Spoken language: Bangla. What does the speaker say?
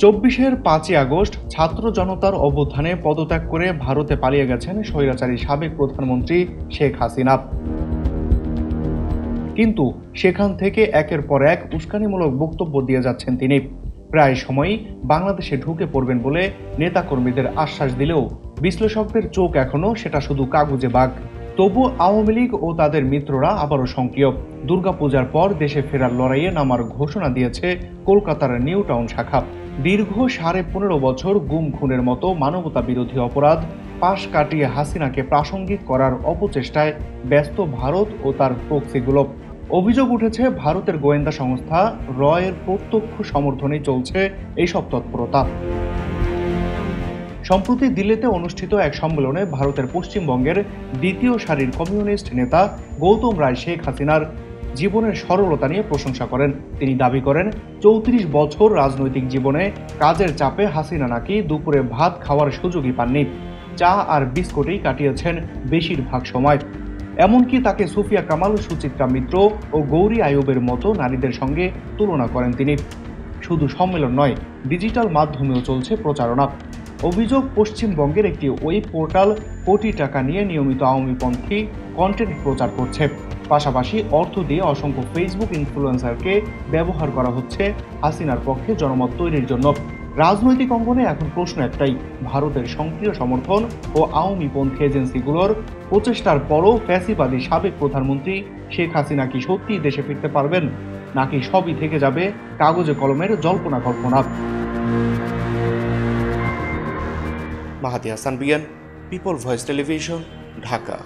২৪-এর ৫ই আগস্ট ছাত্র জনতার অভ্যুত্থানে পদত্যাগ করে ভারতে পালিয়ে গেছেন স্বৈরাচারী সাবেক প্রধানমন্ত্রী শেখ হাসিনা। কিন্তু সেখান থেকে একের পর এক উস্কানিমূলক বক্তব্য দিয়ে যাচ্ছেন তিনি। প্রায় সময়ই বাংলাদেশে ঢুকে পড়বেন বলে নেতাকর্মীদের আশ্বাস দিলেও বিশ্লেষকদের চোখ এখনো সেটা শুধু কাগুজে বাঘ। তবু আওয়ামী লীগ ও তাদের মিত্ররা আবারও সক্রিয়। দুর্গাপূজার পর দেশে ফেরার লড়াইয়ে নামার ঘোষণা দিয়েছে কলকাতার নিউ টাউন শাখা। দীর্ঘ 15.5 বছর গুম খুনের মতো মানবতা বিরোধী অপরাধ পাশ কাটিয়ে হাসিনাকে প্রাসঙ্গিক করার অপচেষ্টায় ব্যস্ত ভারত ও তার প্রক্সিগুলো। অভিযোগ উঠেছে ভারতের গোয়েন্দা সংস্থা রয়ের প্রত্যক্ষ সমর্থনেই চলছে এইসব তৎপরতা। সম্প্রতি দিল্লিতে অনুষ্ঠিত এক সম্মেলনে ভারতের পশ্চিমবঙ্গের দ্বিতীয় সারির কমিউনিস্ট নেতা গৌতম রায় শেখ হাসিনার জীবনের সরলতা নিয়ে প্রশংসা করেন। তিনি দাবি করেন ৩৪ বছর রাজনৈতিক জীবনে কাজের চাপে হাসিনা নাকি দুপুরে ভাত খাওয়ার সুযোগই পাননি, চা আর বিস্কুটেই কাটিয়েছেন বেশিরভাগ সময়। এমনকি তাকে সুফিয়া কামাল, সুচিত্রা মিত্র ও গৌরী আয়ুবের মতো নারীদের সঙ্গে তুলনা করেন তিনি। শুধু সম্মেলন নয়, ডিজিটাল মাধ্যমেও চলছে প্রচারণা। অভিযোগ, পশ্চিমবঙ্গের একটি ওয়েব পোর্টাল কোটি টাকা নিয়ে নিয়মিত আওয়ামীপন্থী কন্টেন্ট প্রচার করছে। পাশাপাশি অর্থ দিয়ে অসংখ্য ফেসবুক ইনফ্লুয়েন্সারকে ব্যবহার করা হচ্ছে হাসিনার পক্ষে জনমত তৈরির জন্য। রাজনৈতিক অঙ্গনে এখন প্রশ্ন একটাই, ভারতের সক্রিয় সমর্থন ও আওয়ামীপন্থী এজেন্সিগুলোর প্রচেষ্টার পরও ফ্যাসিবাদী সাবেক প্রধানমন্ত্রী শেখ হাসিনা কি সত্যিই দেশে ফিরতে পারবেন, নাকি সবই থেকে যাবে কাগজে কলমের জল্পনা কল্পনা। মাহাদি হাসান বিয়ান, পিপল ভয়েস টেলিভিশন, ঢাকা।